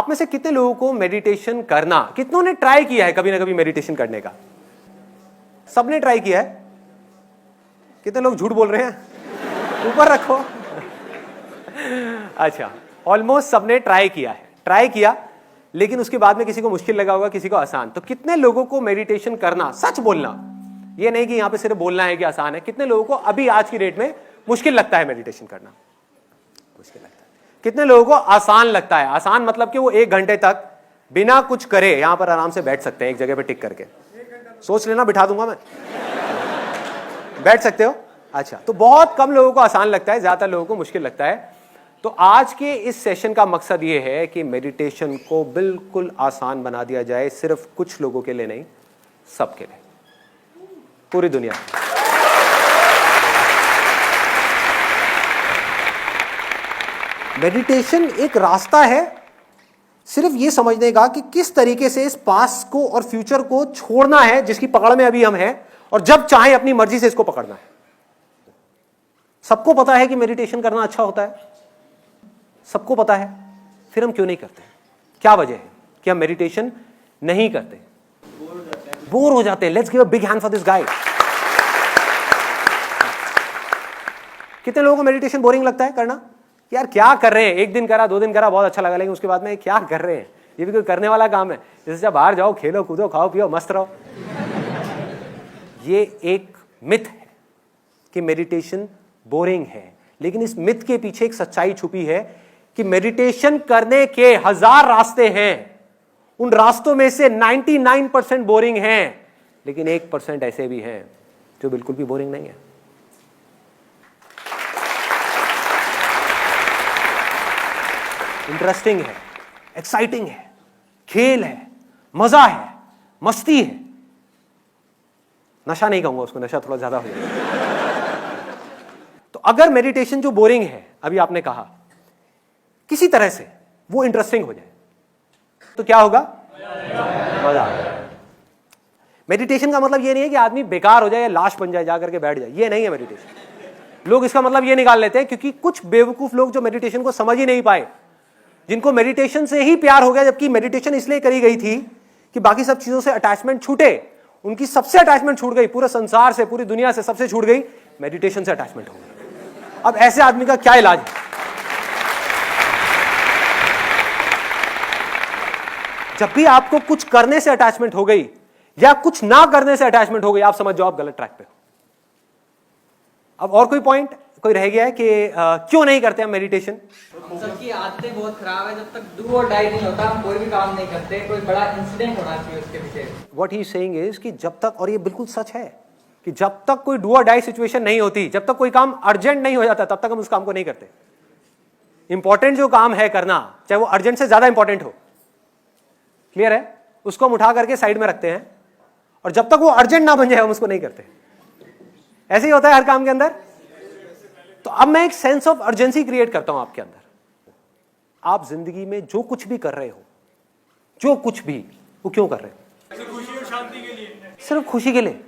आप में से कितने लोगों को मेडिटेशन करना, कितनों ने ट्राई किया है कभी ना कभी मेडिटेशन करने का? सबने ट्राई किया है? कितने लोग झूठ बोल रहे हैं? ऊपर रखो। अच्छा, ऑलमोस्ट सबने ट्राई किया है। ट्राई किया लेकिन उसके बाद में किसी को मुश्किल लगा होगा, किसी को आसान। तो कितने लोगों को मेडिटेशन करना, सच बोलना, ये नहीं कि यहां पे सिर्फ बोलना है कि आसान है, कितने लोगों को अभी आज की डेट में मुश्किल लगता है मेडिटेशन करना? मुश्किल लगता है। कितने लोगों को आसान लगता है? आसान मतलब कि वो 1 घंटे तक बिना कुछ करे यहां पर आराम से बैठ सकते हैं, एक जगह पे टिक करके। सोच लेना, बिठा दूंगा मैं। बैठ सकते हो? अच्छा, तो बहुत कम लोगों को आसान लगता है, ज्यादातर लोगों को मुश्किल लगता है। तो आज के इस सेशन का मकसद यह है कि मेडिटेशन को बिल्कुल आसान बना दिया जाए, सिर्फ कुछ लोगों के लिए नहीं, सबके लिए, पूरी दुनिया। मेडिटेशन एक रास्ता है सिर्फ ये समझने का कि किस तरीके से इस पास्ट को और फ्यूचर को छोड़ना है जिसकी पकड़ में अभी हम हैं, और जब चाहे अपनी मर्जी से इसको पकड़ना है। सबको पता है कि मेडिटेशन करना अच्छा होता है, सबको पता है, फिर हम क्यों नहीं करते? क्या वजह है कि हम मेडिटेशन नहीं करते? बोर हो जाते हैं। Let's give a big hand for this guy. कितने लोगों को मेडिटेशन बोरिंग लगता है करना? यार क्या कर रहे हैं, 1 दिन करा, 2 दिन करा, बहुत अच्छा लगा, लेकिन उसके बाद में क्या कर रहे हैं? ये भी कोई करने वाला काम है? जैसे जब बाहर जाओ, खेलो कूदो, खाओ पियो, मस्त रहो। ये एक मिथ है कि मेडिटेशन बोरिंग है, लेकिन इस मिथ के पीछे एक सच्चाई छुपी है कि मेडिटेशन करने के 1000 रास्ते हैं, उन रास्तों में से 99% बोरिंग हैं, लेकिन 1% ऐसे भी हैं जो बिल्कुल भी बोरिंग नहीं है। इंटरेस्टिंग है, एक्साइटिंग है, खेल है, मजा है, मस्ती है। नशा नहीं कहूंगा उसको, नशा थोड़ा ज्यादा हो जाएगा। तो अगर मेडिटेशन जो बोरिंग है, अभी आपने कहा, किसी तरह से वो इंटरेस्टिंग हो जाए तो क्या होगा? मजा। मेडिटेशन का मतलब ये नहीं है कि आदमी बेकार हो जाए या लाश बन जाए, जाकर के बैठ जाए, ये नहीं है मेडिटेशन। लोग इसका मतलब ये निकाल लेते हैं, क्योंकि कुछ बेवकूफ लोग जो मेडिटेशन को समझ ही नहीं पाए, जिनको मेडिटेशन से ही प्यार हो गया, जबकि मेडिटेशन इसलिए करी गई थी कि बाकी सब चीजों से अटैचमेंट छूटे, उनकी सबसे अटैचमेंट छूट गई, पूरे संसार से, पूरी दुनिया से सबसे छूट गई, मेडिटेशन से अटैचमेंट हो गई। अब ऐसे आदमी का क्या इलाज है? जब भी आपको कुछ करने से अटैचमेंट हो गई या कुछ ना करने से अटैचमेंट हो गई, आप समझ जाओ आप गलत ट्रैक पे हो। अब और कोई पॉइंट कोई रह गया है कि क्यों नहीं करते हम मेडिटेशन? सबकी आदतें बहुत खराब है। जब तक डू और डाई नहीं होता हम कोई भी काम नहीं करते। कोई बड़ा इंसिडेंट होना चाहिए उसके पीछे। व्हाट ही सेइंग इज कि जब तक, और ये बिल्कुल सच है, कि जब तक कोई डू और डाई सिचुएशन नहीं होती, जब तक कोई काम अर्जेंट नहीं हो जाता, तब तक हम उस काम को नहीं करते। इंपॉर्टेंट जो काम है करना, चाहे वो अर्जेंट से ज्यादा इंपॉर्टेंट हो, क्लियर है, उसको हम उठा करके साइड में रखते हैं, और जब तक वो अर्जेंट ना बन जाए हम उसको नहीं करते। ऐसे ही होता है हर काम के अंदर। तो अब मैं एक सेंस ऑफ अर्जेंसी क्रिएट करता हूं आपके अंदर। आप जिंदगी में जो कुछ भी कर रहे हो, जो कुछ भी, वो क्यों कर रहे हो? खुशी और शांति के लिए। सिर्फ खुशी के लिए।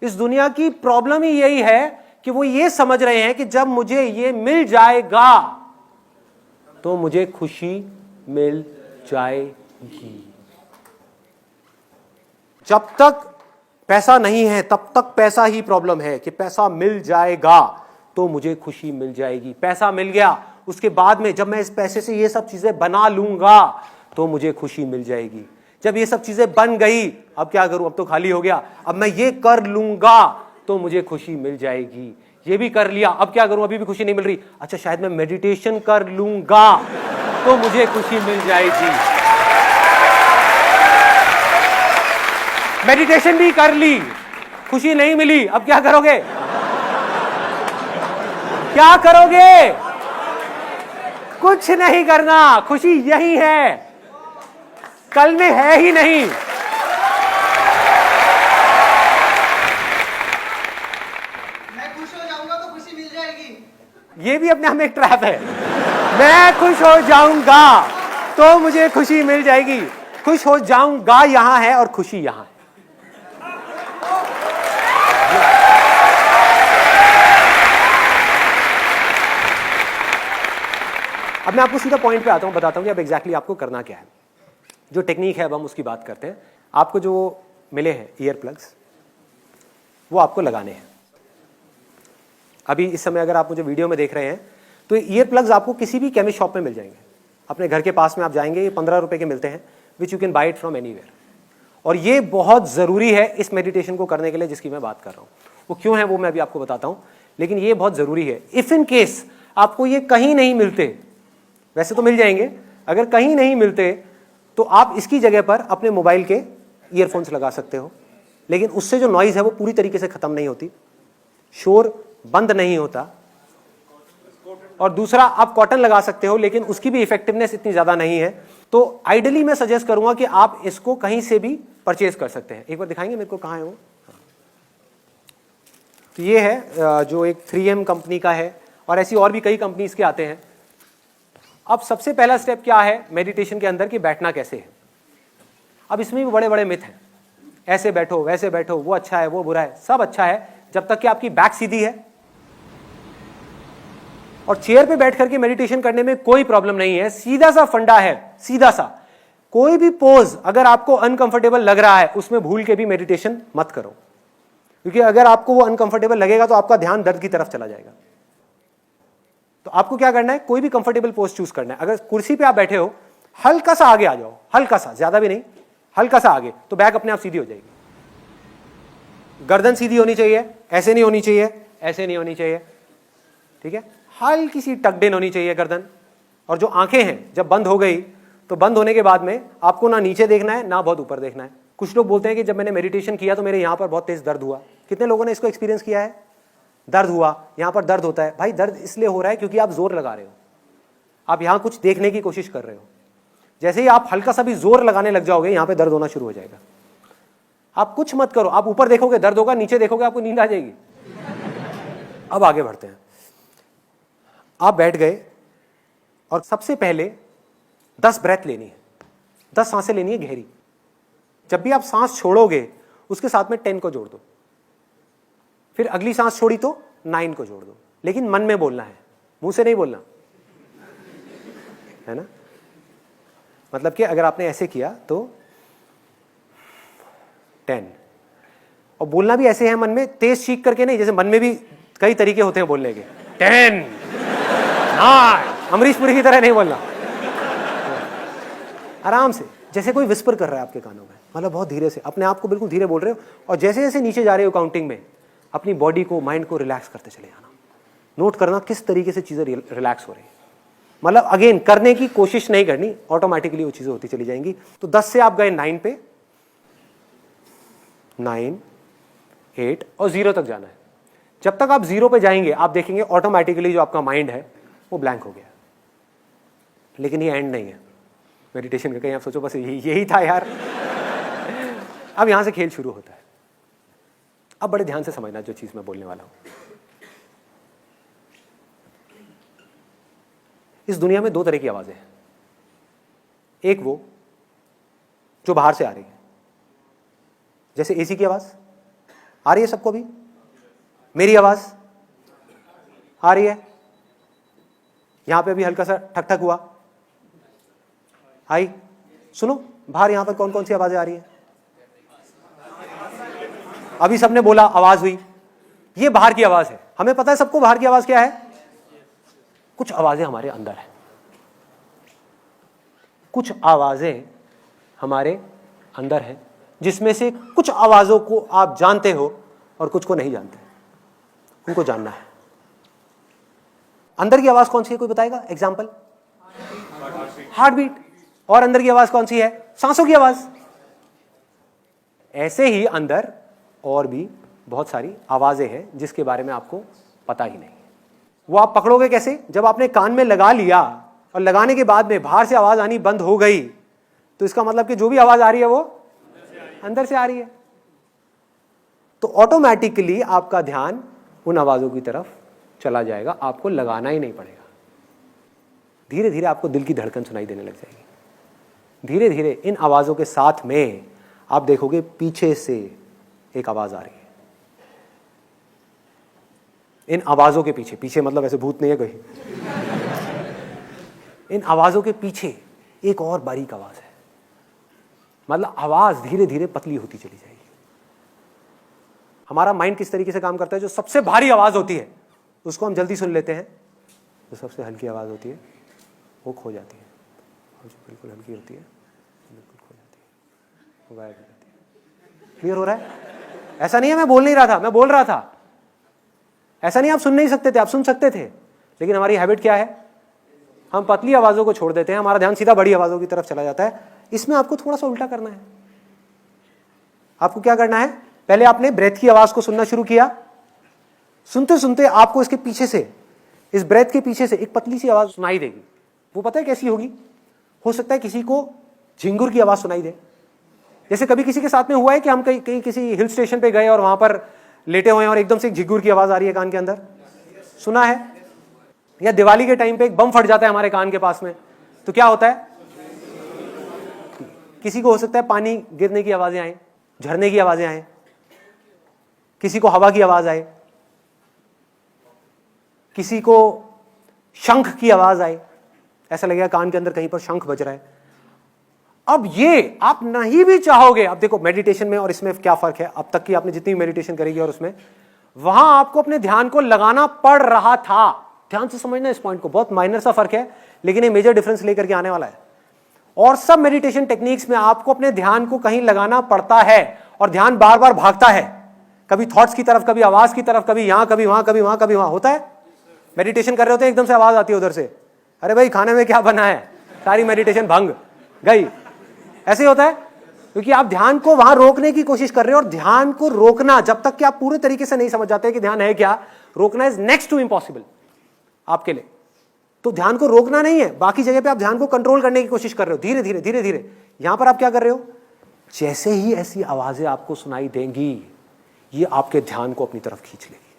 इस दुनिया की प्रॉब्लम ही यही है कि वो ये समझ रहे हैं कि जब मुझे ये मिल जाएगा तो मुझे खुशी मिल जाएगी। जब तक पैसा नहीं है तब तक पैसा ही प्रॉब्लम है कि पैसा मिल जाएगा तो मुझे खुशी मिल जाएगी। पैसा मिल गया, उसके बाद में जब मैं इस पैसे से ये सब चीजें बना लूंगा तो मुझे खुशी मिल जाएगी। जब ये सब चीजें बन गई, अब क्या करूं, अब तो खाली हो गया, अब मैं ये कर लूंगा तो मुझे खुशी मिल जाएगी। ये भी कर लिया, अब क्या करूं, अभी भी खुशी नहीं मिल रही, अच्छा शायद मैं मेडिटेशन कर लूंगा तो मुझे खुशी मिल जाएगी। मेडिटेशन भी कर ली, खुशी नहीं मिली, अब क्या करोगे? क्या करोगे? कुछ नहीं करना। खुशी यही है, कल में है ही नहीं। मैं खुश हो जाऊंगा तो खुशी मिल जाएगी। ये भी अपने आप में एक ट्रैप है। मैं खुश हो जाऊंगा तो मुझे खुशी मिल जाएगी। खुश हो जाऊंगा यहां है और खुशी यहां है। अब मैं आपको सीधा पॉइंट पे आता हूँ, बताता हूँ कि अब एग्जैक्टली आपको करना क्या है। जो टेक्निक है अब हम उसकी बात करते हैं। आपको जो मिले हैं ईयर प्लग्स, वो आपको लगाने हैं। अभी इस समय अगर आप मुझे वीडियो में देख रहे हैं तो ईयर प्लग्स आपको किसी भी केमिस्ट शॉप में मिल जाएंगे। अपने घर के पास में आप जाएंगे, ये 15 रुपए के मिलते हैं, which you can buy it from anywhere. और ये बहुत ज़रूरी है इस मेडिटेशन को करने के लिए जिसकी मैं बात कर रहा हूँ। वो क्यों है वो मैं अभी आपको बताता हूँ, लेकिन ये बहुत ज़रूरी है। इफ़ इन केस आपको ये कहीं नहीं मिलते, वैसे तो मिल जाएंगे, अगर कहीं नहीं मिलते तो आप इसकी जगह पर अपने मोबाइल के ईयरफोन्स लगा सकते हो, लेकिन उससे जो नॉइज़ है वो पूरी तरीके से ख़त्म नहीं होती, शोर बंद नहीं होता। और दूसरा, आप कॉटन लगा सकते हो, लेकिन उसकी भी इफेक्टिवनेस इतनी ज़्यादा नहीं है। तो आइडियली मैं सजेस्ट करूंगा कि आप इसको कहीं से भी परचेज कर सकते हैं। एक बार दिखाएंगे मेरे को कहाँ है वो? तो ये है जो एक 3M कंपनी का है, और ऐसी और भी कई कंपनीज के आते हैं। अब सबसे पहला स्टेप क्या है मेडिटेशन के अंदर कि बैठना कैसे है। अब इसमें भी बड़े बड़े मिथ हैं, ऐसे बैठो वैसे बैठो, वो अच्छा है वो बुरा है। सब अच्छा है जब तक कि आपकी बैक सीधी है और चेयर पे बैठ करके मेडिटेशन करने में कोई प्रॉब्लम नहीं है। सीधा सा फंडा है, सीधा सा। कोई भी पोज अगर आपको अनकंफर्टेबल लग रहा है उसमें भूल के भी मेडिटेशन मत करो, क्योंकि अगर आपको वो अनकंफर्टेबल लगेगा तो आपका ध्यान दर्द की तरफ चला जाएगा। तो आपको क्या करना है, कोई भी कंफर्टेबल पोज चूज करना है। अगर कुर्सी पे आप बैठे हो, हल्का सा आगे आ जाओ, हल्का सा, ज्यादा भी नहीं, हल्का सा आगे, तो बैक अपने आप सीधी हो जाएगी। गर्दन सीधी होनी चाहिए, ऐसे नहीं होनी चाहिए, ऐसे नहीं होनी चाहिए, ठीक है। हल्की सी टक्ड इन होनी चाहिए गर्दन। और जो आंखें हैं जब बंद हो गई तो बंद होने के बाद में आपको ना नीचे देखना है ना बहुत ऊपर देखना है। कुछ लोग बोलते हैं कि जब मैंने मेडिटेशन किया तो मेरे यहाँ पर बहुत तेज दर्द हुआ। कितने लोगों ने इसको एक्सपीरियंस किया है? दर्द हुआ, यहाँ पर दर्द होता है। भाई दर्द इसलिए हो रहा है क्योंकि आप जोर लगा रहे हो, आप यहाँ कुछ देखने की कोशिश कर रहे हो। जैसे ही आप हल्का सा भी जोर लगाने लग जाओगे यहाँ पे दर्द होना शुरू हो जाएगा। आप कुछ मत करो, आप ऊपर देखोगे दर्द होगा, नीचे देखोगे आपको नींद आ जाएगी। अब आगे बढ़ते हैं। आप बैठ गए और सबसे पहले 10 ब्रेथ लेनी है, 10 सांसें लेनी है गहरी। जब भी आप सांस छोड़ोगे उसके साथ में 10 को जोड़ दो, फिर अगली सांस छोड़ी तो 9 को जोड़ दो, लेकिन मन में बोलना है, मुंह से नहीं बोलना है ना। मतलब कि अगर आपने ऐसे किया तो 10, और बोलना भी ऐसे है मन में, तेज चीख करके नहीं। जैसे मन में भी कई तरीके होते हैं बोलने के, 10 9, अमरीश पुरी की तरह नहीं बोलना, आराम से, जैसे कोई विस्पर कर रहा है आपके कानों में, मतलब बहुत धीरे से, अपने आप को बिल्कुल धीरे बोल रहे हो। और जैसे जैसे नीचे जा रहे हो काउंटिंग में, अपनी बॉडी को, माइंड को रिलैक्स करते चले जाना। नोट करना किस तरीके से चीजें रिलैक्स हो रही है। मतलब अगेन करने की कोशिश नहीं करनी, ऑटोमेटिकली वो चीजें होती चली जाएंगी। तो 10 से आप गए 9 पे, 9 8 और 0 तक जाना है। जब तक आप 0 पे जाएंगे आप देखेंगे ऑटोमेटिकली जो आपका माइंड है वो ब्लैंक हो गया। लेकिन ये एंड नहीं है मेडिटेशन का। कहीं आप सोचो बस यही था यार। अब यहां से खेल शुरू होता है। अब बड़े ध्यान से समझना जो चीज मैं बोलने वाला हूं। इस दुनिया में 2 तरह की आवाजें हैं। एक वो जो बाहर से आ रही है, जैसे एसी की आवाज आ रही है सबको भी, मेरी आवाज आ रही है, यहां पे अभी हल्का सा ठक ठक हुआ, आई। सुनो बाहर यहां पर कौन कौन सी आवाजें आ रही है? अभी सबने बोला आवाज हुई, ये बाहर की आवाज है। हमें पता है सबको बाहर की आवाज क्या है। कुछ आवाजें हमारे अंदर है, कुछ आवाजें हमारे अंदर है, जिसमें से कुछ आवाजों को आप जानते हो और कुछ को नहीं जानते। उनको जानना है। अंदर की आवाज कौन सी है, कोई बताएगा? Example, heart beat. और अंदर की आवाज कौन सी है? सांसों की आवाज। ऐसे ही अंदर और भी बहुत सारी आवाजें हैं जिसके बारे में आपको पता ही नहीं। वो आप पकड़ोगे कैसे? जब आपने कान में लगा लिया और लगाने के बाद में बाहर से आवाज आनी बंद हो गई, तो इसका मतलब कि जो भी आवाज आ रही है वो अंदर से आ रही है। तो ऑटोमेटिकली आपका ध्यान उन आवाजों की तरफ चला जाएगा, आपको लगाना ही नहीं पड़ेगा। धीरे धीरे आपको दिल की धड़कन सुनाई देने लग जाएगी। धीरे धीरे इन आवाजों के साथ में आप देखोगे पीछे से एक आवाज आ रही है। इन आवाजों के पीछे, पीछे मतलब ऐसे भूत नहीं है कोई, इन आवाजों के पीछे एक और बारीक आवाज है, मतलब आवाज धीरे धीरे पतली होती चली जाएगी। हमारा माइंड किस तरीके से काम करता है, जो सबसे भारी आवाज होती है उसको हम जल्दी सुन लेते हैं, जो सबसे हल्की आवाज होती है वो खो जाती है, और जो बिल्कुल हल्की होती है बिल्कुल खो जाती है, वो गायब हो जाती है। क्लियर हो रहा है? ऐसा नहीं है मैं बोल नहीं रहा था, मैं बोल रहा था। ऐसा नहीं आप सुन नहीं सकते थे, आप सुन सकते थे, लेकिन हमारी हैबिट क्या है, हम पतली आवाजों को छोड़ देते हैं, हमारा ध्यान सीधा बड़ी आवाजों की तरफ चला जाता है। इसमें आपको थोड़ा सा उल्टा करना है। आपको क्या करना है, पहले आपने ब्रेथ की आवाज को सुनना शुरू किया, सुनते सुनते आपको इसके पीछे से, इस ब्रेथ के पीछे से एक पतली सी आवाज सुनाई देगी। वो पता है कैसी होगी? हो सकता है किसी को झिंगुर की आवाज सुनाई दे। जैसे कभी किसी के साथ में हुआ है कि हम कहीं किसी हिल स्टेशन पे गए और वहां पर लेटे हुए हैं और एकदम से एक झिंगुर की आवाज आ रही है कान के अंदर, सुना है? या दिवाली के टाइम पे एक बम फट जाता है हमारे कान के पास में, तो क्या होता है? किसी को हो सकता है पानी गिरने की आवाजें आए, झरने की आवाजें आए, किसी को हवा की आवाज आए, किसी को शंख की आवाज आए, ऐसा लगेगा कान के अंदर कहीं पर शंख बज रहा है। अब ये आप नहीं भी चाहोगे, अब देखो मेडिटेशन में और इसमें क्या फर्क है, अब तक की आपने जितनी मेडिटेशन करेगी और उसमें, वहां आपको अपने ध्यान को लगाना पड़ रहा था। ध्यान से समझना इस पॉइंट को, बहुत माइनर सा फर्क है लेकिन ये मेजर डिफरेंस लेकर के आने वाला है। और सब मेडिटेशन टेक्निक्स में आपको अपने ध्यान को कहीं लगाना पड़ता है और ध्यान बार बार भागता है, कभी थॉट्स की तरफ, कभी आवाज की तरफ, कभी यहां, कभी वहां, कभी वहां, कभी वहां। होता है मेडिटेशन कर रहे होते हैं, एकदम से आवाज आती है उधर से, अरे भाई खाने में क्या बना है, सारी मेडिटेशन भंग गई। ऐसे होता है क्योंकि आप ध्यान को वहां रोकने की कोशिश कर रहे हो, और ध्यान को रोकना जब तक कि आप पूरे तरीके से नहीं समझ जाते कि ध्यान है क्या, रोकना इज नेक्स्ट टू इम्पॉसिबल आपके लिए। तो ध्यान को रोकना नहीं है, बाकी जगह पे आप ध्यान को कंट्रोल करने की कोशिश कर रहे हो, धीरे धीरे धीरे धीरे। यहां पर आप क्या कर रहे हो, जैसे ही ऐसी आवाजें आपको सुनाई देंगी, ये आपके ध्यान को अपनी तरफ खींच लेगी।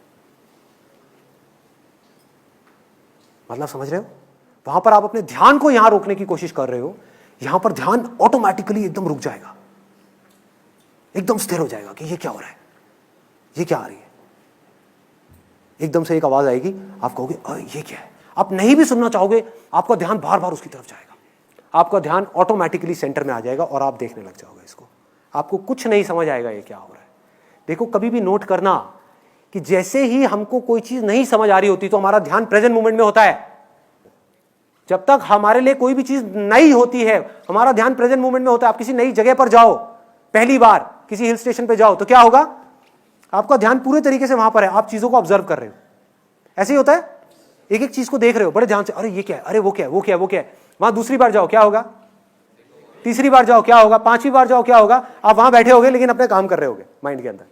मतलब समझ रहे हो? वहां पर आप अपने ध्यान को यहां रोकने की कोशिश कर रहे हो, यहां पर ध्यान ऑटोमेटिकली एकदम रुक जाएगा, एकदम स्थिर हो जाएगा कि ये क्या हो रहा है, ये क्या आ रही है। एकदम से एक आवाज आएगी, आप कहोगे ये क्या है। आप नहीं भी सुनना चाहोगे, आपका ध्यान बार बार उसकी तरफ जाएगा, आपका ध्यान ऑटोमेटिकली सेंटर में आ जाएगा और आप देखने लग जाओगे इसको। आपको कुछ नहीं समझ आएगा ये क्या हो रहा है। देखो कभी भी नोट करना कि जैसे ही हमको कोई चीज नहीं समझ आ रही होती तो हमारा ध्यान प्रेजेंट मोमेंट में होता है। जब तक हमारे लिए कोई भी चीज नई होती है, हमारा ध्यान प्रेजेंट मोमेंट में होता है। आप किसी नई जगह पर जाओ, पहली बार किसी हिल स्टेशन पे जाओ, तो क्या होगा, आपका ध्यान पूरे तरीके से वहां पर है, आप चीजों को ऑब्जर्व कर रहे हो। ऐसे ही होता है, एक एक चीज को देख रहे हो बड़े ध्यान से, अरे ये क्या है, अरे वो क्या है, वो क्या है, वो क्या है। वहां दूसरी बार जाओ क्या होगा, तीसरी बार जाओ क्या होगा, पांचवी बार जाओ क्या होगा, आप वहां बैठे होगे लेकिन अपने काम कर रहे होगे, माइंड के अंदर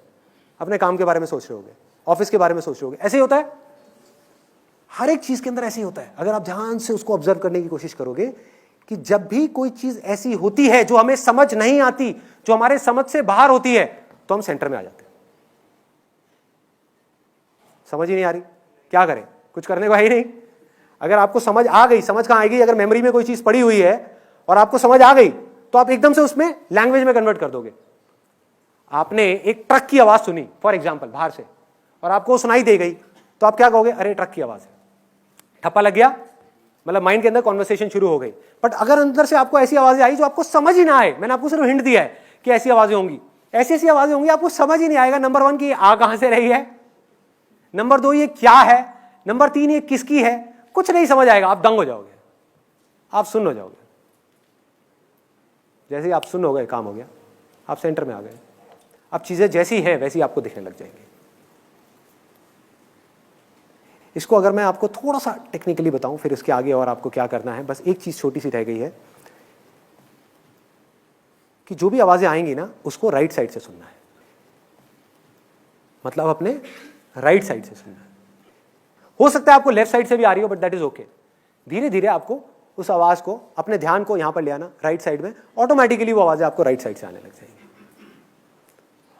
अपने काम के बारे में सोच रहे होगे, ऑफिस के बारे में सोच रहे होगे। ऐसे ही होता है, हर एक चीज के अंदर ऐसे ही होता है। अगर आप ध्यान से उसको ऑब्जर्व करने की कोशिश करोगे कि जब भी कोई चीज ऐसी होती है जो हमें समझ नहीं आती, जो हमारे समझ से बाहर होती है, तो हम सेंटर में आ जाते हैं। समझ ही नहीं आ रही, क्या करें, कुछ करने को है ही नहीं। अगर आपको समझ आ गई, समझ कहां आएगी, अगर मेमोरी में कोई चीज पड़ी हुई है और आपको समझ आ गई, तो आप एकदम से उसमें लैंग्वेज में कन्वर्ट कर दोगे। आपने एक ट्रक की आवाज सुनी फॉर एग्जाम्पल बाहर से, और आपको सुनाई दे गई, तो आप क्या कहोगे, अरे ट्रक की आवाज है, ठप्पा लग गया, मतलब माइंड के अंदर कॉन्वर्सेशन शुरू हो गई। बट अगर अंदर से आपको ऐसी आवाजें आई जो आपको समझ ही ना आए, मैंने आपको सिर्फ हिंट दिया है कि ऐसी आवाजें होंगी, ऐसी ऐसी आवाजें होंगी, आपको समझ ही नहीं आएगा। नंबर 1 की आ कहां से रही है, नंबर 2 ये क्या है, नंबर 3 ये किसकी है, कुछ नहीं समझ आएगा, आप दंग हो जाओगे, आप सुन्न हो जाओगे। जैसे ही आप सुन्न हो गए, काम हो गया, आप सेंटर में आ गए। अब चीजें जैसी है वैसी आपको दिखने लग जाएंगी। इसको अगर मैं आपको थोड़ा सा टेक्निकली बताऊं, फिर इसके आगे और आपको क्या करना है, बस एक चीज छोटी सी रह गई है कि जो भी आवाजें आएंगी ना, उसको राइट साइड से सुनना है, मतलब अपने राइट साइड से सुनना है। हो सकता है आपको लेफ्ट साइड से भी आ रही हो, बट दैट इज ओके। धीरे धीरे आपको उस आवाज को, अपने ध्यान को यहां पर ले आना, राइट साइड में, ऑटोमेटिकली वो आवाजें आपको राइट साइड से आने लग जाएंगी।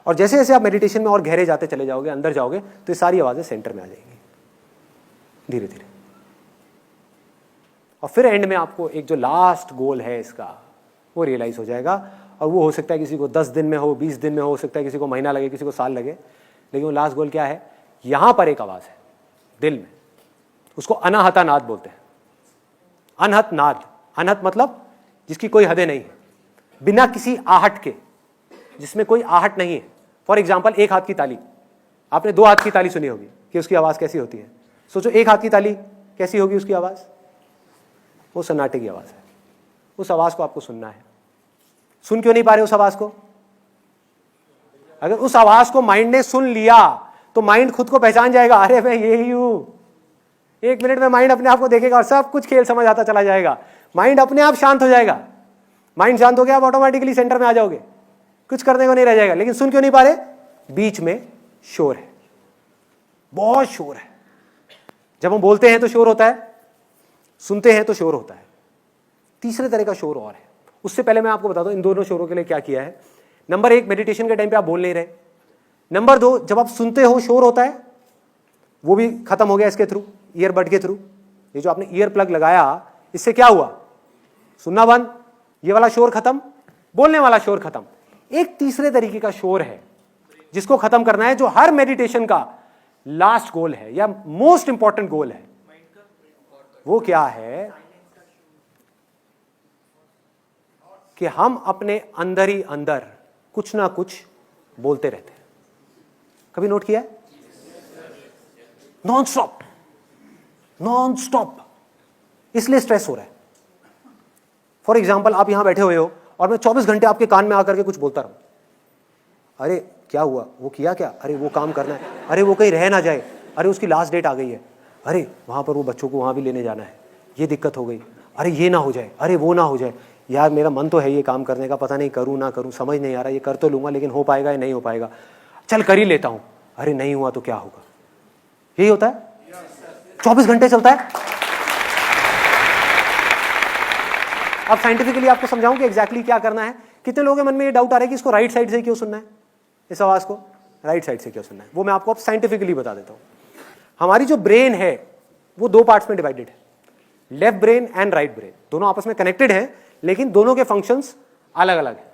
और जैसे जैसे आप मेडिटेशन में और गहरे जाते चले जाओगे, अंदर जाओगे, तो ये सारी आवाजें सेंटर में आ जाएंगी धीरे धीरे। और फिर एंड में आपको एक जो लास्ट गोल है इसका, वो रियलाइज हो जाएगा। और वो हो सकता है किसी को 10 दिन में हो, 20 दिन में हो सकता है किसी को महीना लगे, किसी को साल लगे, लेकिन वो लास्ट गोल क्या है, यहां पर एक आवाज है दिल में, उसको अनाहता नाद बोलते हैं। अनहत नाद, अनहत मतलब जिसकी कोई हदें नहीं है, बिना किसी आहट के, जिसमें कोई आहट नहीं है। फॉर एग्जाम्पल एक हाथ की ताली, आपने दो हाथ की ताली सुनी होगी कि उसकी आवाज कैसी होती है। सोचो एक हाथ की ताली कैसी होगी उसकी आवाज, वो सन्नाटे की आवाज है। उस आवाज को आपको सुनना है। सुन क्यों नहीं पा रहे उस आवाज को? अगर उस आवाज को माइंड ने सुन लिया तो माइंड खुद को पहचान जाएगा, अरे मैं यही हूं। 1 मिनट में माइंड अपने आप को देखेगा और सब कुछ खेल समझ आता चला जाएगा। माइंड अपने आप शांत हो जाएगा। माइंड शांत हो गया, आप ऑटोमेटिकली सेंटर में आ जाओगे, कुछ करने को नहीं रह जाएगा। लेकिन सुन क्यों नहीं पा रहे? बीच में शोर है, बहुत शोर है। जब हम बोलते हैं तो शोर होता है, सुनते हैं तो शोर होता है। तीसरे तरह का शोर और है। उससे पहले मैं आपको बता दूं इन दोनों शोरों के लिए क्या किया है। नंबर 1, मेडिटेशन के टाइम पे आप बोल नहीं रहे। नंबर 2, जब आप सुनते हो शोर होता है, वो भी खत्म हो गया इसके थ्रू, ईयरबड के थ्रू। ये जो आपने ईयर प्लग लगाया, इससे क्या हुआ? सुनना बंद, ये वाला शोर खत्म, बोलने वाला शोर खत्म। एक तीसरे तरीके का शोर है जिसको खत्म करना है, जो हर मेडिटेशन का लास्ट गोल है या मोस्ट इंपॉर्टेंट गोल है। वो क्या है कि हम अपने अंदर ही अंदर कुछ ना कुछ बोलते रहते हैं। कभी नोट किया है? Non stop, non stop. इसलिए स्ट्रेस हो रहा है। फॉर एग्जाम्पल, आप यहां बैठे हुए हो और मैं 24 घंटे आपके कान में आकर के कुछ बोलता रहूं, अरे क्या हुआ, वो किया क्या, अरे वो काम करना है, अरे वो कहीं रह ना जाए, अरे उसकी लास्ट डेट आ गई है, अरे वहां पर वो बच्चों को वहां भी लेने जाना है, ये दिक्कत हो गई, अरे ये ना हो जाए, अरे वो ना हो जाए, यार मेरा मन तो है ये काम करने का, पता नहीं करूं ना करूं, समझ नहीं आ रहा, ये कर तो लूंगा लेकिन हो पाएगा या नहीं हो पाएगा, चल कर ही लेता हूं, अरे नहीं हुआ तो क्या होगा। यही होता है, 24 घंटे चलता है। अब साइंटिफिकली आपको समझाऊं कि एग्जैक्टली क्या करना है। कितने लोगों के मन में ये डाउट आ रहा है कि इसको राइट साइड से क्यों सुनना है, इस आवाज को राइट साइड से क्यों सुनना है। वो मैं आपको अब साइंटिफिकली बता देता हूं। हमारी जो ब्रेन है वो 2 पार्ट्स में डिवाइडेड है, left brain and right brain. दोनों आपस में कनेक्टेड हैं लेकिन दोनों के फंक्शंस अलग अलग हैं।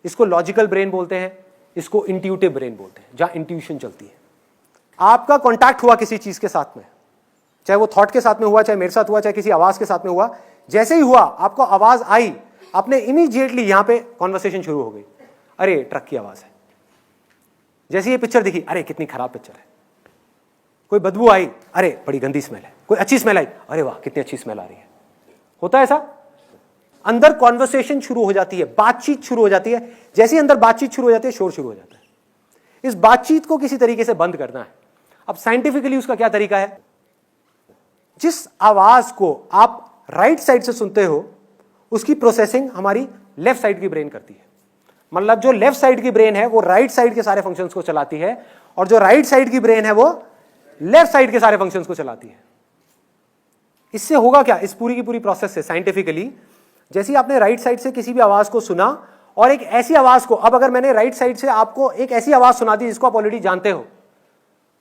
इसको लॉजिकल ब्रेन बोलते हैं, इसको इंट्यूटिव ब्रेन बोलते हैं, जहां इंट्यूशन चलती है। आपका कॉन्टैक्ट हुआ किसी चीज के साथ में, चाहे वो थॉट के साथ में हुआ, चाहे मेरे साथ हुआ, चाहे किसी आवाज के साथ में हुआ, जैसे ही हुआ आपको आवाज आई, आपने इमीडिएटली यहां पे कॉन्वर्सेशन शुरू हो गई, अरे ट्रक की आवाज है। जैसे ये पिक्चर दिखी, अरे कितनी खराब पिक्चर है। कोई बदबू आई, अरे बड़ी गंदी स्मेल है। कोई अच्छी स्मेल आई, अरे वाह कितनी अच्छी स्मेल आ रही है। होता है ऐसा, अंदर कॉन्वर्सेशन शुरू हो जाती है, बातचीत शुरू हो जाती है। जैसे ही अंदर बातचीत शुरू हो जाती है, शोर शुरू हो जाता है। इस बातचीत को किसी तरीके से बंद करना है। अब साइंटिफिकली उसका क्या तरीका है? जिस आवाज को आप राइट साइड से सुनते हो उसकी प्रोसेसिंग हमारी लेफ्ट साइड की ब्रेन करती है। मतलब जो लेफ्ट साइड की ब्रेन है वो राइट साइड के सारे फंक्शंस को चलाती है, और जो राइट साइड की ब्रेन है वो लेफ्ट साइड के सारे फंक्शंस को चलाती है। इससे होगा क्या, इस पूरी की पूरी प्रोसेस से साइंटिफिकली, जैसे ही आपने राइट साइड से किसी भी आवाज को सुना और एक ऐसी आवाज को, अब अगर मैंने राइट साइड से आपको एक ऐसी आवाज सुना दी जिसको आप ऑलरेडी जानते हो,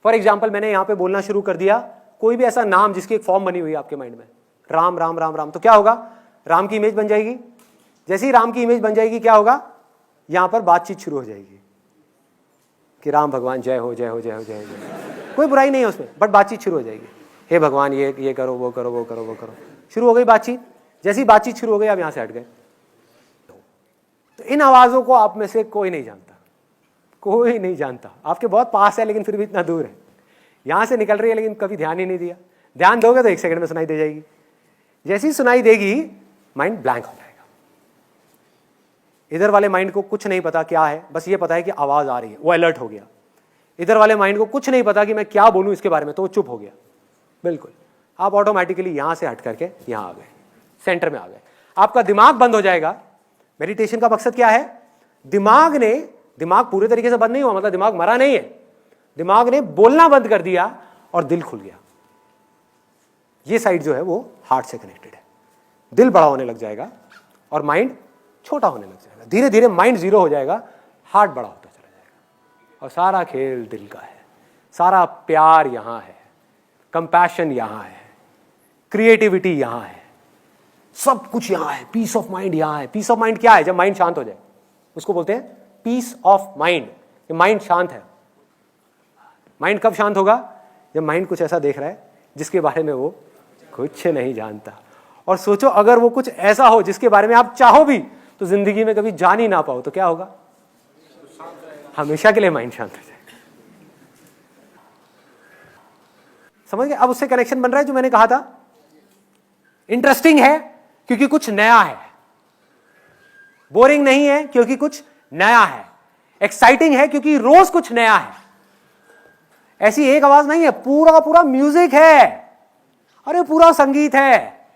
फॉर एग्जाम्पल मैंने यहां पे बोलना शुरू कर दिया कोई भी ऐसा नाम जिसकी एक फॉर्म बनी हुई है आपके माइंड में, राम राम राम राम, तो क्या होगा, राम की इमेज बन जाएगी। जैसे ही राम की इमेज बन जाएगी क्या होगा, यहां पर बातचीत शुरू हो जाएगी कि राम भगवान जय हो जय हो जय हो जय हो जय। कोई बुराई नहीं है उसमें, बट बातचीत शुरू हो जाएगी। हे भगवान ये करो वो करो वो करो वो करो, शुरू हो गई बातचीत। जैसी बातचीत शुरू हो गई आप यहां से हट गए। तो इन आवाजों को आप में से कोई नहीं जानता, कोई नहीं जानता। आपके बहुत पास है लेकिन फिर भी इतना दूर है, यहां से निकल रही है लेकिन कभी ध्यान ही नहीं दिया। ध्यान दोगे तो 1 सेकंड में सुनाई दे जाएगी। जैसी सुनाई देगी माइंड ब्लैंक हो जाएगा। इधर वाले माइंड को कुछ नहीं पता क्या है, बस ये पता है कि आवाज आ रही है, वो अलर्ट हो गया। इधर वाले माइंड को कुछ नहीं पता कि मैं क्या बोलूं इसके बारे में, तो वो चुप हो गया। बिल्कुल, आप ऑटोमेटिकली यहां से हट करके यहां आ गए, सेंटर में आ गए। आपका दिमाग बंद हो जाएगा। मेडिटेशन का मकसद क्या है? दिमाग पूरे तरीके से बंद नहीं हुआ, मतलब दिमाग मरा नहीं है, दिमाग ने बोलना बंद कर दिया और दिल खुल गया। ये साइड जो है वो हार्ट से कनेक्टेड है। दिल बड़ा होने लग जाएगा और माइंड छोटा होने लग जाएगा। धीरे धीरे माइंड जीरो हो जाएगा, हार्ट बड़ा होता चला जाएगा। और सारा खेल दिल का है, सारा प्यार यहां है, कंपैशन यहां है, क्रिएटिविटी यहां है, सब कुछ यहां है, पीस ऑफ माइंड यहां है। पीस ऑफ माइंड क्या है? जब माइंड शांत हो जाए उसको बोलते हैं पीस ऑफ माइंड। माइंड शांत है। माइंड कब शांत होगा? जब माइंड कुछ ऐसा देख रहा है जिसके बारे में वो कुछ नहीं जानता, और सोचो अगर वो कुछ ऐसा हो जिसके बारे में आप चाहो भी तो जिंदगी में कभी जान ही ना पाओ, तो क्या होगा? हमेशा के लिए माइंड शांत हो जाएगा। समझ गए? अब उससे कनेक्शन बन रहा है जो मैंने कहा था। इंटरेस्टिंग है क्योंकि कुछ नया है, बोरिंग नहीं है क्योंकि कुछ नया है, एक्साइटिंग है क्योंकि रोज कुछ नया है। ऐसी एक आवाज नहीं है, पूरा का पूरा म्यूजिक है, अरे पूरा संगीत है,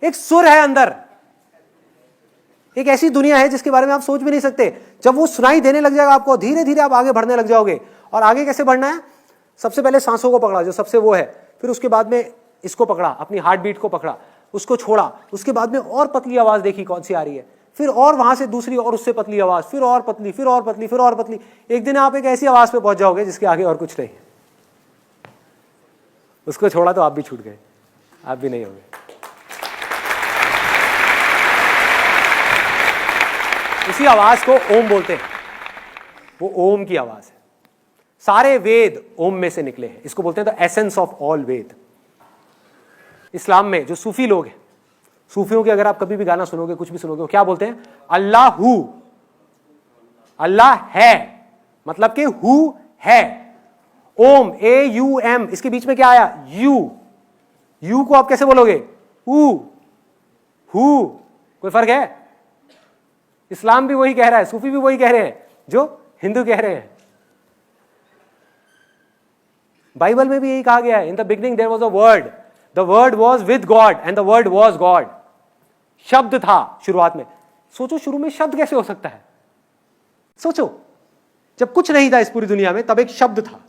एक सुर है अंदर, एक ऐसी दुनिया है जिसके बारे में आप सोच भी नहीं सकते। जब वो सुनाई देने लग जाएगा आपको, धीरे धीरे आप आगे बढ़ने लग जाओगे। और आगे कैसे बढ़ना है? सबसे पहले सांसों को पकड़ा जो सबसे वो है, फिर उसके बाद में इसको पकड़ा, अपनी हार्ट बीट को पकड़ा, उसको छोड़ा, उसके बाद में और पतली आवाज देखी कौन सी आ रही है, फिर और वहां से दूसरी और उससे पतली आवाज, फिर और पतली, फिर और पतली, फिर और पतली। एक दिन आप एक ऐसी आवाज पे पहुंच जाओगे जिसके आगे और कुछ नहीं है। उसको छोड़ा तो आप भी छूट गए, आप भी नहीं होंगे। इसी आवाज को ओम बोलते हैं, वो ओम की आवाज है। सारे वेद ओम में से निकले हैं, इसको बोलते हैं द एसेंस ऑफ ऑल वेद। इस्लाम में जो सूफी लोग हैं, सूफियों के अगर आप कभी भी गाना सुनोगे, कुछ भी सुनोगे, वो क्या बोलते हैं? अल्लाहू, अल्लाह है, मतलब कि हु है। ओम, AUM, इसके बीच में क्या आया? यू को आप कैसे बोलोगे? हु। कोई फर्क है? इस्लाम भी वही कह रहा है, सूफी भी वही कह रहे हैं जो हिंदू कह रहे हैं। बाइबल में भी यही कहा गया है, in the beginning there was a word, the word was with God and the word was God. शब्द था शुरुआत में। सोचो शुरू में शब्द कैसे हो सकता है? सोचो, जब कुछ नहीं था इस पूरी दुनिया में तब एक शब्द था।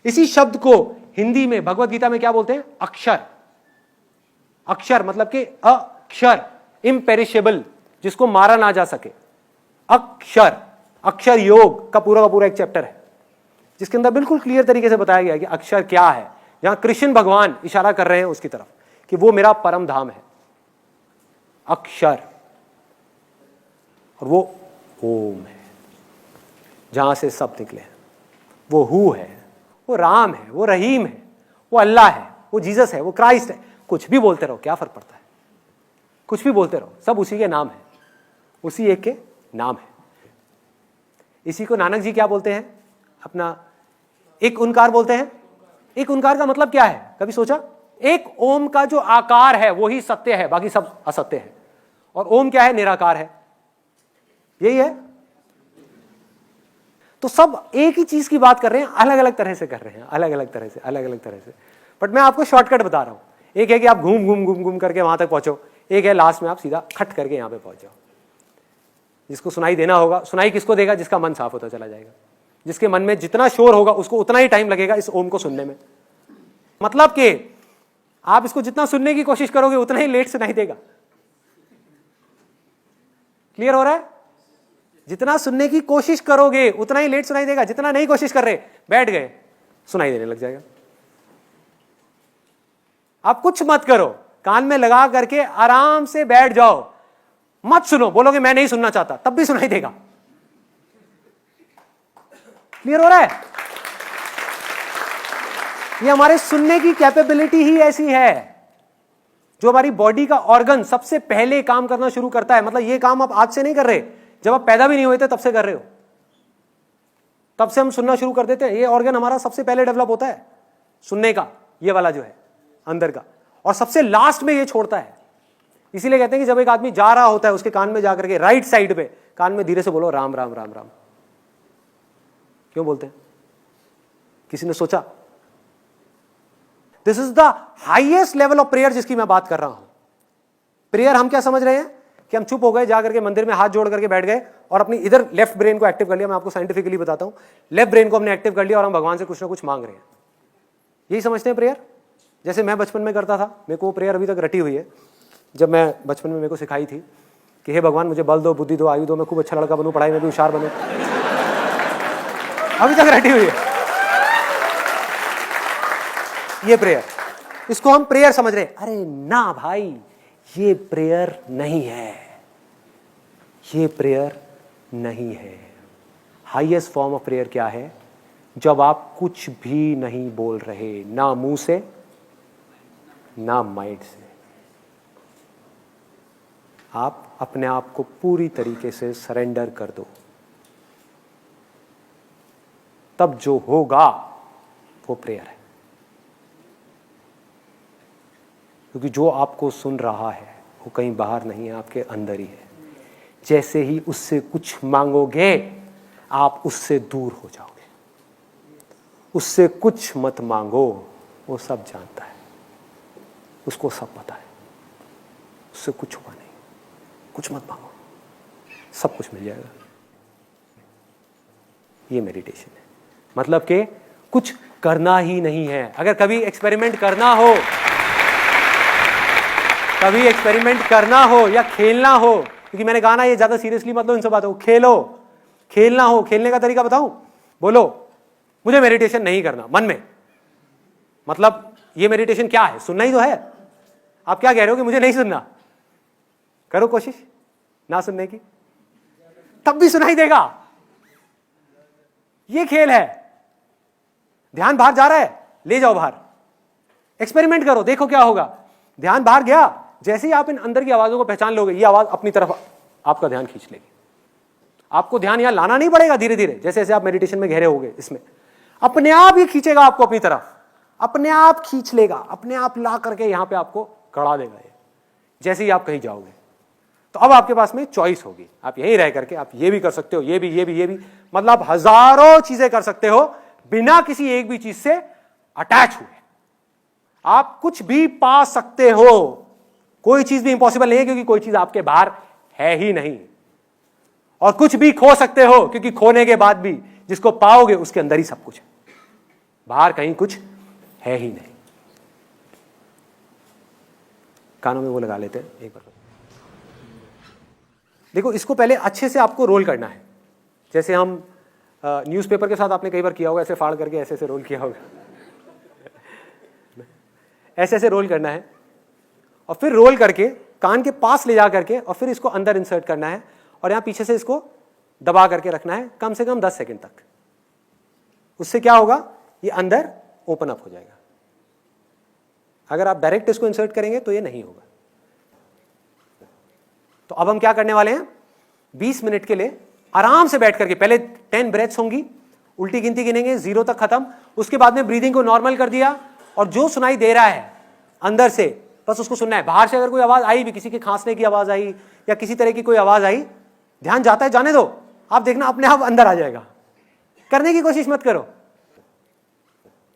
इसी शब्द को हिंदी में भगवत गीता में क्या बोलते हैं? अक्षर। अक्षर मतलब कि अक्षर, इम्पेरिशेबल, जिसको मारा ना जा सके। अक्षर, अक्षर योग का पूरा एक चैप्टर है जिसके अंदर बिल्कुल क्लियर तरीके से बताया गया कि अक्षर क्या है, जहां कृष्ण भगवान इशारा कर रहे हैं उसकी तरफ कि वो मेरा परम धाम है, अक्षर। और वो ओम है, जहां से सब निकले हैं। वो हु है, वो राम है, वो रहीम है, वो अल्लाह है, वो जीसस है, वो क्राइस्ट है। कुछ भी बोलते रहो, क्या फर्क पड़ता है? कुछ भी बोलते रहो, सब उसी के नाम है, उसी एक के नाम है। इसी को नानक जी क्या बोलते हैं? अपना एक ओंकार बोलते हैं। एक ओंकार का मतलब क्या है, कभी सोचा? एक ओम का जो आकार है वो ही सत्य है, बाकी सब असत्य है। और ओम क्या है? निराकार है, यही है। तो सब एक ही चीज की बात कर रहे हैं, अलग अलग तरह से कर रहे हैं, अलग अलग तरह से। बट मैं आपको शॉर्टकट बता रहा हूं। एक है कि आप घूम करके वहां तक पहुंचो, एक है लास्ट में आप सीधा खट करके यहां पे पहुंच जाओ। जिसको सुनाई देना होगा, सुनाई किसको देगा? जिसका मन साफ होता चला जाएगा। जिसके मन में जितना शोर होगा उसको उतना ही टाइम लगेगा इस ओम को सुनने में। मतलब कि आप इसको जितना सुनने की कोशिश करोगे उतना ही लेट सुनाई देगा। क्लियर हो रहा है? जितना सुनने की कोशिश करोगे उतना ही लेट सुनाई देगा। जितना नहीं कोशिश कर रहे, बैठ गए, सुनाई देने लग जाएगा। आप कुछ मत करो, कान में लगा करके आराम से बैठ जाओ, मत सुनो। बोलोगे मैं नहीं सुनना चाहता, तब भी सुनाई देगा। क्लियर हो रहा है? ये हमारे सुनने की कैपेबिलिटी ही ऐसी है। जो हमारी बॉडी का ऑर्गन सबसे पहले काम करना शुरू करता है, मतलब ये काम आप आज से नहीं कर रहे, जब आप पैदा भी नहीं हुए थे तब से कर रहे हो। तब से हम सुनना शुरू कर देते हैं। ये ऑर्गन हमारा सबसे पहले डेवलप होता है सुनने का, ये वाला जो है अंदर का, और सबसे लास्ट में ये छोड़ता है। इसीलिए कहते हैं कि जब एक आदमी जा रहा होता है उसके कान में जाकर के राइट साइड पे कान में धीरे से बोलो राम राम राम राम। क्यों बोलते हैं? किसी ने सोचा? This is the highest level of prayer जिसकी मैं बात कर रहा हूं। प्रेयर हम क्या समझ रहे हैं कि हम चुप हो गए, जाकर के मंदिर में हाथ जोड़ करके बैठ गए और अपनी इधर लेफ्ट ब्रेन को एक्टिव कर लिया। मैं आपको साइंटिफिकली बताता हूं, लेफ्ट ब्रेन को हमने एक्टिव कर लिया और हम भगवान से कुछ ना कुछ मांग रहे हैं। यही समझते हैं प्रेयर। जैसे मैं बचपन में करता था, मेरे को प्रेयर अभी तक रटी हुई है। जब मैं बचपन में मेरे को सिखाई थी कि हे भगवान मुझे बल दो, बुद्धि दो, आयु दो, मैं खूब अच्छा लड़का बनूं, पढ़ाई में भी होशियार बनूं। अभी तक रटी हुई है ये प्रेयर। इसको हम प्रेयर समझ रहे हैं। अरे ना भाई, ये प्रेयर नहीं है, ये प्रेयर नहीं है। हाईएस्ट फॉर्म ऑफ प्रेयर क्या है? जब आप कुछ भी नहीं बोल रहे, ना मुंह से ना माइंड से, आप अपने आप को पूरी तरीके से सरेंडर कर दो, तब जो होगा वो प्रेयर है। क्योंकि जो आपको सुन रहा है वो कहीं बाहर नहीं है, आपके अंदर ही है। जैसे ही उससे कुछ मांगोगे आप उससे दूर हो जाओगे। उससे कुछ मत मांगो, वो सब जानता है, उसको सब पता है, उससे कुछ हुआ नहीं। कुछ मत मांगो, सब कुछ मिल जाएगा। ये मेडिटेशन है, मतलब कि कुछ करना ही नहीं है। अगर कभी एक्सपेरिमेंट करना हो, कभी एक्सपेरिमेंट करना हो या खेलना हो, क्योंकि मैंने कहा ना ये ज्यादा सीरियसली मत लो इन सब बातों को, खेलो। खेलना हो, खेलने का तरीका बताऊं? बोलो मुझे मेडिटेशन नहीं करना मन में। मतलब ये मेडिटेशन क्या है? सुनना ही तो है। आप क्या कह रहे हो कि मुझे नहीं सुनना? करो कोशिश ना सुनने की, तब भी सुनाई देगा। ये खेल है। ध्यान बाहर जा रहा है, ले जाओ बाहर, एक्सपेरिमेंट करो, देखो क्या होगा। ध्यान बाहर गया, जैसे ही आप इन अंदर की आवाजों को पहचान लोगे, ये आवाज अपनी तरफ आपका ध्यान खींच लेगी। आपको ध्यान यहां लाना नहीं पड़ेगा, धीरे धीरे जैसे जैसे आप मेडिटेशन में गहरे होगे, इसमें अपने आप ही खींचेगा आपको अपनी तरफ, अपने आप खींच लेगा, अपने आप ला करके यहां पे आपको गड़ा देगा ये, जैसे ही आप कहीं जाओगे। तो अब आपके पास में चॉइस होगी, आप यहीं रह करके आप ये भी कर सकते हो, ये भी, मतलब हजारों चीजें कर सकते हो बिना किसी एक भी चीज से अटैच हुए। आप कुछ भी पा सकते हो, कोई चीज भी इंपॉसिबल नहीं है, क्योंकि कोई चीज आपके बाहर है ही नहीं। और कुछ भी खो सकते हो, क्योंकि खोने के बाद भी जिसको पाओगे उसके अंदर ही सब कुछ है, बाहर कहीं कुछ है ही नहीं। कानों में वो लगा लेते हैं एक बार। देखो, इसको पहले अच्छे से आपको रोल करना है, जैसे हम न्यूज़पेपर के साथ आपने कई बार किया होगा, ऐसे फाड़ करके ऐसे ऐसे रोल किया होगा। ऐसे ऐसे रोल करना है, और फिर रोल करके कान के पास ले जा करके, और फिर इसको अंदर इंसर्ट करना है, और यहां पीछे से इसको दबा करके रखना है कम से कम 10 सेकंड तक। उससे क्या होगा, ये अंदर ओपन अप हो जाएगा। अगर आप डायरेक्ट इसको इंसर्ट करेंगे तो ये नहीं होगा। तो अब हम क्या करने वाले हैं, 20 मिनट के लिए आराम से बैठ करके, पहले 10 ब्रेथ्स होंगी, उल्टी गिनती गिनेंगे 0 तक खत्म। उसके बाद में ब्रीदिंग को नॉर्मल कर दिया, और जो सुनाई दे रहा है अंदर से बस उसको सुनना है। बाहर से अगर कोई आवाज आई भी, किसी के खांसने की आवाज आई या किसी तरह की कोई आवाज आई, ध्यान जाता है जाने दो, आप देखना अपने आप अंदर आ जाएगा। करने की कोशिश मत करो,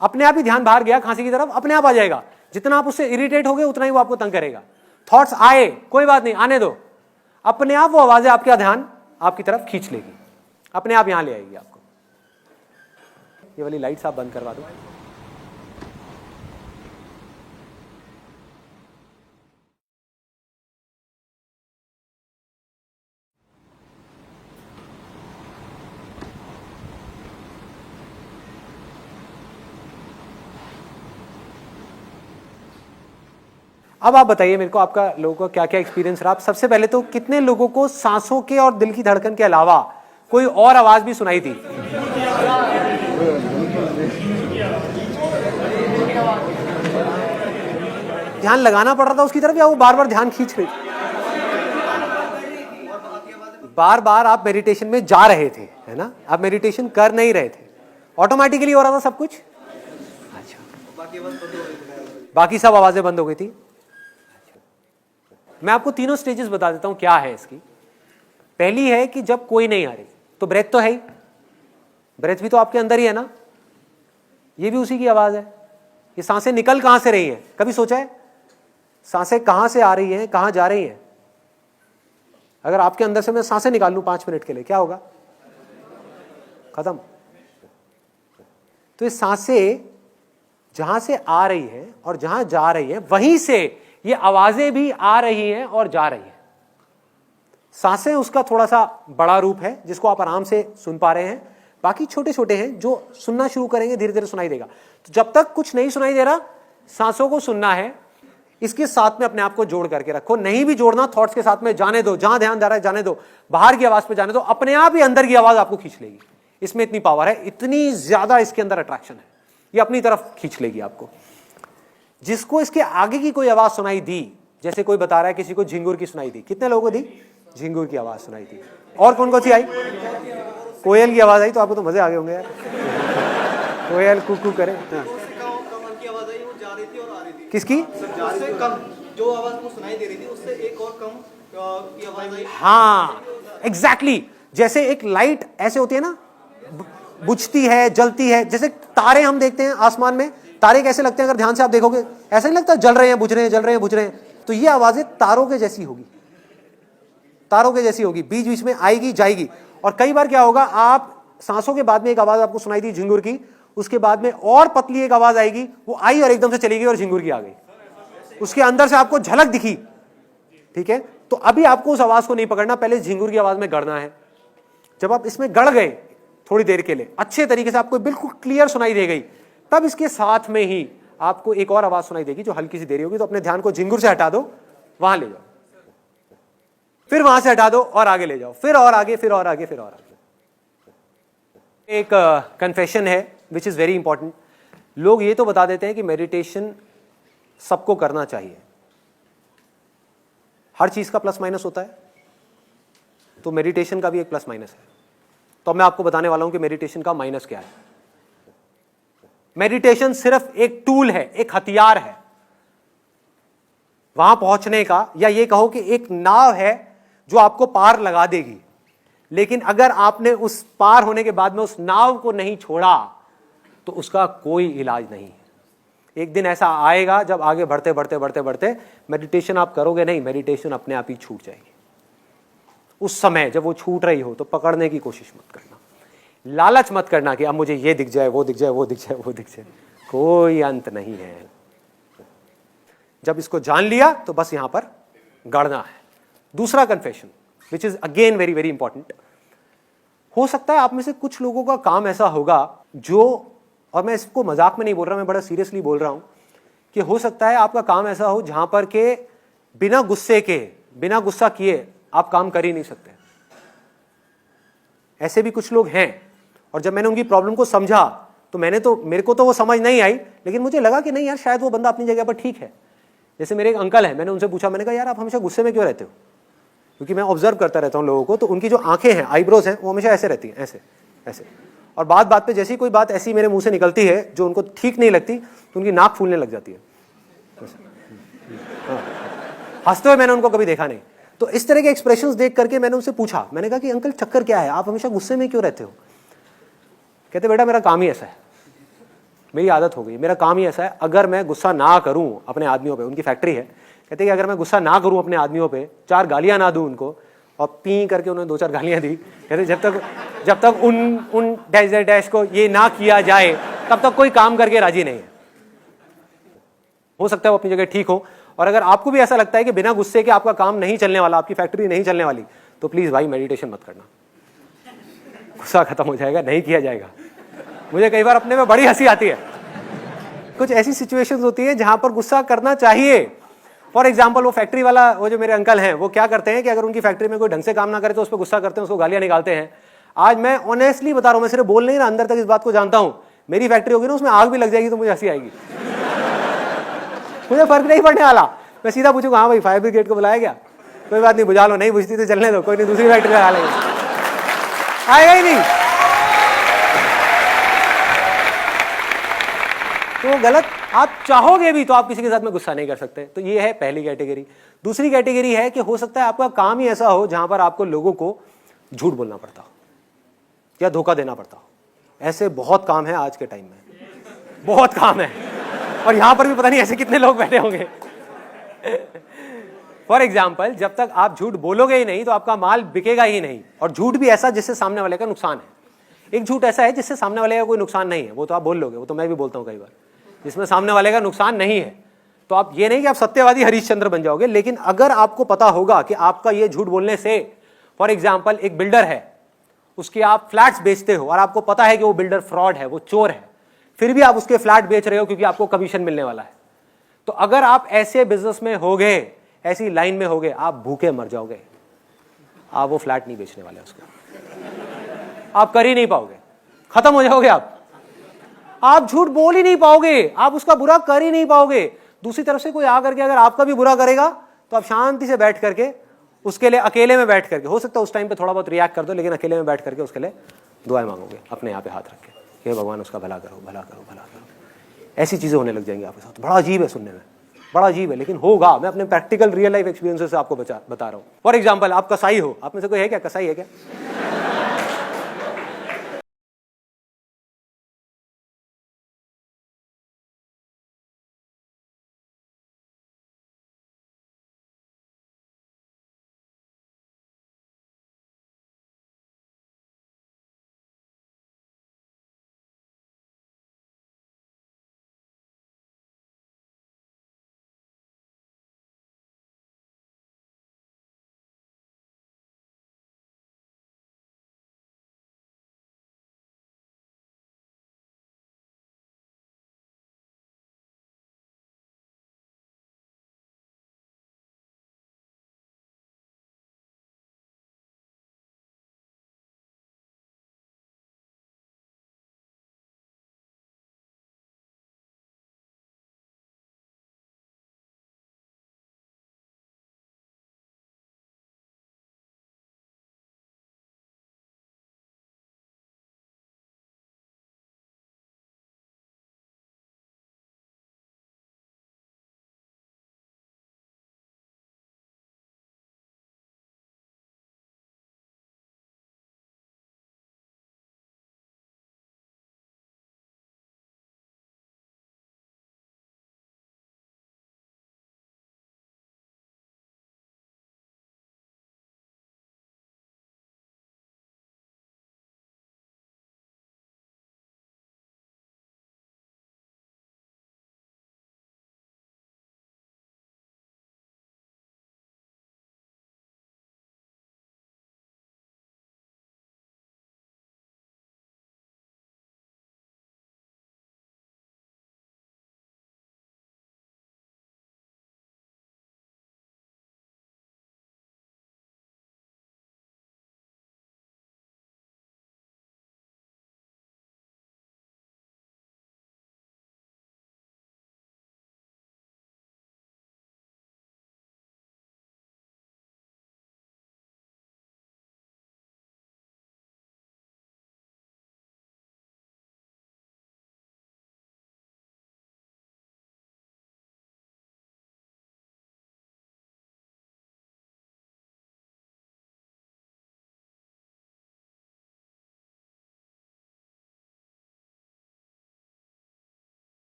अपने आप ही ध्यान बाहर गया खांसी की तरफ, अपने आप आ जाएगा। जितना आप उससे इरिटेट होगे उतना ही वो आपको तंग करेगा। थॉट्स आए, कोई बात नहीं, आने दो, अपने आप वो आवाजें आपका ध्यान आपकी तरफ खींच लेगी, अपने आप यहां ले आएगी आपको। ये वाली लाइट्स आप बंद करवा दो। अब आप बताइए मेरे को, आपका लोगों का क्या क्या एक्सपीरियंस रहा। सबसे पहले तो कितने लोगों को सांसों के और दिल की धड़कन के अलावा कोई और आवाज भी सुनाई थी? ध्यान लगाना पड़ रहा था उसकी तरफ, या वो बार बार ध्यान खींच रही? बार बार आप मेडिटेशन में जा रहे थे, है ना, आप मेडिटेशन कर नहीं रहे थे, ऑटोमेटिकली हो रहा था सब कुछ। अच्छा, बाकी सब आवाजें बंद हो गई थी। मैं आपको तीनों स्टेजेस बता देता हूं क्या है इसकी। पहली है कि जब कोई नहीं आ रही, तो ब्रेथ तो है ही, ब्रेथ भी तो आपके अंदर ही है ना, ये भी उसी की आवाज है। ये सांसें निकल कहां से रही हैं, कभी सोचा है? सांसें कहां से आ रही हैं, कहां जा रही हैं? अगर आपके अंदर से मैं सांसें निकाल लूं 5 मिनट के लिए, क्या होगा? खत्म। तो ये सांसें जहां से आ रही हैं और जहां जा रही हैं, वहीं से ये आवाजें भी आ रही हैं और जा रही हैं। सांसें उसका थोड़ा सा बड़ा रूप है जिसको आप आराम से सुन पा रहे हैं, बाकी छोटे छोटे हैं जो सुनना शुरू करेंगे धीरे धीरे सुनाई देगा। तो जब तक कुछ नहीं सुनाई दे रहा, सांसों को सुनना है, इसके साथ में अपने आप को जोड़ करके रखो। नहीं भी जोड़ना, थॉट्स के साथ में जाने दो, जहां ध्यान जा रहा है जाने दो, बाहर की आवाज पे जाने दो, अपने आप ही अंदर की आवाज आपको खींच लेगी। इसमें इतनी पावर है, इतनी ज्यादा इसके अंदर अट्रैक्शन है, ये अपनी तरफ खींच लेगी आपको। जिसको इसके आगे की कोई आवाज सुनाई दी, जैसे कोई बता रहा है किसी को झिंगुर की सुनाई दी, कितने लोगों को दी? झिंगुर की आवाज सुनाई दी। और कौन कौन सी आई? कोयल की आवाज आई, तो आपको तो मजे आ गए होंगे यार। कोयल कुकू करे। हाँ। कमल की आवाज आई, वो जा रही थी और आ रही थी। किसकी? उससे कम जो आवाज को सुनाई दे रही थी उससे एक और कम की आवाज आई। हाँ एग्जैक्टली, जैसे एक लाइट ऐसे होती है ना, बुझती है, जलती है। जैसे तारे हम देखते हैं आसमान में, तारे कैसे लगते हैं अगर ध्यान से आप देखोगे? ऐसा नहीं लगता जल रहे हैं बुझ रहे हैं, जल रहे हैं बुझ रहे हैं। तो ये आवाजें तारों के जैसी होगी, तारों के जैसी होगी, बीच बीच में आएगी जाएगी। और कई बार क्या होगा, आप सांसों के बाद में एक आवाज आपको सुनाई दी झिंगुर की, उसके बाद में और पतली एक आवाज आएगी, वो आई और एकदम से चली गई और झिंगुर की आ गई। उसके अंदर से आपको झलक दिखी, ठीक है? तो अभी आपको उस आवाज को नहीं पकड़ना, पहले झिंगुर की आवाज में गड़ना है। जब आप इसमें गड़ गए थोड़ी देर के लिए, अच्छे तरीके से आपको बिल्कुल क्लियर सुनाई दे गई, तब इसके साथ में ही आपको एक और आवाज सुनाई देगी जो हल्की सी देरी होगी। तो अपने ध्यान को झिंगुर से हटा दो, वहां ले जाओ, फिर वहां से हटा दो और आगे ले जाओ, फिर और आगे, फिर और आगे, फिर और आगे। एक कन्फेशन है विच इज वेरी इंपॉर्टेंट। लोग ये तो बता देते हैं कि मेडिटेशन सबको करना चाहिए, हर चीज का प्लस माइनस होता है, तो मेडिटेशन का भी एक प्लस माइनस है। तो मैं आपको बताने वाला हूं कि मेडिटेशन का माइनस क्या है। मेडिटेशन सिर्फ एक टूल है, एक हथियार है वहां पहुंचने का, या ये कहो कि एक नाव है जो आपको पार लगा देगी। लेकिन अगर आपने उस पार होने के बाद में उस नाव को नहीं छोड़ा तो उसका कोई इलाज नहीं है। एक दिन ऐसा आएगा जब आगे बढ़ते बढ़ते बढ़ते बढ़ते मेडिटेशन आप करोगे नहीं, मेडिटेशन अपने आप ही छूट जाएगी। उस समय जब वो छूट रही हो तो पकड़ने की कोशिश मत करना, लालच मत करना कि अब मुझे ये दिख जाए, वो दिख जाए, वो दिख जाए, वो दिख जाए। कोई अंत नहीं है। जब इसको जान लिया तो बस यहां पर गड़ना है। दूसरा confession which is again very very important. हो सकता है आप में से कुछ लोगों का काम ऐसा होगा जो, और मैं इसको मजाक में नहीं बोल रहा, मैं बड़ा सीरियसली बोल रहा हूं, कि हो सकता है आपका काम ऐसा हो जहां पर के बिना गुस्से के, बिना गुस्सा किए आप काम कर ही नहीं सकते। ऐसे भी कुछ लोग हैं। और जब मैंने उनकी प्रॉब्लम को समझा तो मेरे को तो वो समझ नहीं आई, लेकिन मुझे लगा कि नहीं यार, शायद वो बंदा अपनी जगह पर ठीक है। जैसे मेरे एक अंकल है, मैंने उनसे पूछा, मैंने कहा यार आप हमेशा गुस्से में क्यों रहते हो? क्योंकि मैं ऑब्जर्व करता रहता हूं लोगों को, तो उनकी जो आंखें हैं, आईब्रोज हैं, वो हमेशा ऐसे रहती हैं, ऐसे ऐसे। और बात बात पे जैसी कोई बात ऐसी मेरे मुंह से निकलती है जो उनको ठीक नहीं लगती, तो उनकी नाक फूलने लग जाती है। हंसते हुए मैंने उनको कभी देखा नहीं। तो इस तरह के एक्सप्रेशंस देख करके मैंने उनसे पूछा, मैंने कहा कि अंकल चक्कर क्या है, आप हमेशा गुस्से में क्यों रहते हो? कहते बेटा मेरा काम ही ऐसा है, मेरी आदत हो गई, मेरा काम ही ऐसा है, अगर मैं गुस्सा ना करूं अपने आदमियों पे, उनकी फैक्ट्री है, कहते कि अगर मैं गुस्सा ना करूं अपने आदमियों पे, 4 गालियां ना दूं उनको, और पी करके उन्होंने 2-4 गालियां दी। कहते जब तक उन डैश को ये ना किया जाए तब तक कोई काम करके राजी नहीं है। हो सकता है वो अपनी जगह ठीक हो। और अगर आपको भी ऐसा लगता है कि बिना गुस्से के आपका काम नहीं चलने वाला, आपकी फैक्ट्री नहीं चलने वाली, तो प्लीज भाई मेडिटेशन मत करना, गुस्सा खत्म हो जाएगा, नहीं किया जाएगा। मुझे कई बार अपने में बड़ी हंसी आती है। कुछ ऐसी सिचुएशंस होती है जहां पर गुस्सा करना चाहिए। फॉर एग्जाम्पल, वो फैक्ट्री वाला, वो जो मेरे अंकल हैं, वो क्या करते हैं कि अगर उनकी फैक्ट्री में कोई ढंग से काम ना करे तो उस पर गुस्सा करते हैं, उसको गालियां निकालते हैं। आज मैं ऑनेस्टली बता रहा हूं, मैं सिर्फ बोल नहीं रहा, अंदर तक इस बात को जानता हूं, मेरी फैक्ट्री होगी ना, उसमें आग भी लग जाएगी तो मुझे हंसी आएगी। मुझे फर्क नहीं पड़ने वाला, मैं सीधा पूछूंगा हाँ भाई फायर ब्रिगेड को बुलाया गया, कोई बात नहीं बुझा लो, नहीं बुझती तो चलने दो, कोई नहीं दूसरी फैक्ट्री लगा लेंगे, आएगा ही नहीं। तो गलत, आप चाहोगे भी तो आप किसी के साथ में गुस्सा नहीं कर सकते। तो ये है पहली कैटेगरी। दूसरी कैटेगरी है कि हो सकता है आपका काम ही ऐसा हो जहां पर आपको लोगों को झूठ बोलना पड़ता हो या धोखा देना पड़ता हो। ऐसे बहुत काम है आज के टाइम में, बहुत काम है, और यहां पर भी पता नहीं ऐसे कितने लोग बैठे होंगे। फॉर एग्जाम्पल, जब तक आप झूठ बोलोगे ही नहीं तो आपका माल बिकेगा ही नहीं। और झूठ भी ऐसा जिससे सामने वाले का नुकसान है। एक झूठ ऐसा है जिससे सामने वाले का कोई नुकसान नहीं है, वो तो आप बोल लोगे, वो तो मैं भी बोलता हूं कई बार, जिसमें सामने वाले का नुकसान नहीं है। तो आप ये नहीं कि आप सत्यवादी हरिश्चंद्र बन जाओगे, लेकिन अगर आपको पता होगा कि आपका ये झूठ बोलने से, फॉर एग्जाम्पल एक बिल्डर है, उसके आप फ्लैट्स बेचते हो और आपको पता है कि वो बिल्डर फ्रॉड है, वो चोर है, फिर भी आप उसके फ्लैट बेच रहे हो क्योंकि आपको कमीशन मिलने वाला है। तो अगर आप ऐसे बिजनेस में होगे, ऐसी लाइन में होगे, आप भूखे मर जाओगे। आप वो फ्लैट नहीं बेचने वाले, उसको आप कर ही नहीं पाओगे, खत्म हो जाओगे आप झूठ बोल ही नहीं पाओगे, आप उसका बुरा कर ही नहीं पाओगे। दूसरी तरफ से कोई आकर के अगर आपका भी बुरा करेगा तो आप शांति से बैठ करके उसके लिए अकेले में बैठ करके, हो सकता है उस टाइम पे थोड़ा बहुत रिएक्ट कर दो, लेकिन अकेले में बैठ करके उसके लिए दुआएं मांगोगे अपने यहाँ पे हाथ रख के, हे भगवान उसका भला करो, भला करो, भला करो। ऐसी चीज़ें होने लग जाएंगी आपके साथ। बड़ा अजीब है सुनने में, बड़ा अजीब है, लेकिन होगा। मैं अपने प्रैक्टिकल रियल लाइफ एक्सपीरियंसेस से आपको बता रहा हूँ। फॉर एग्जाम्पल, आप कसाई हो, आप में से कोई है क्या कसाई है क्या?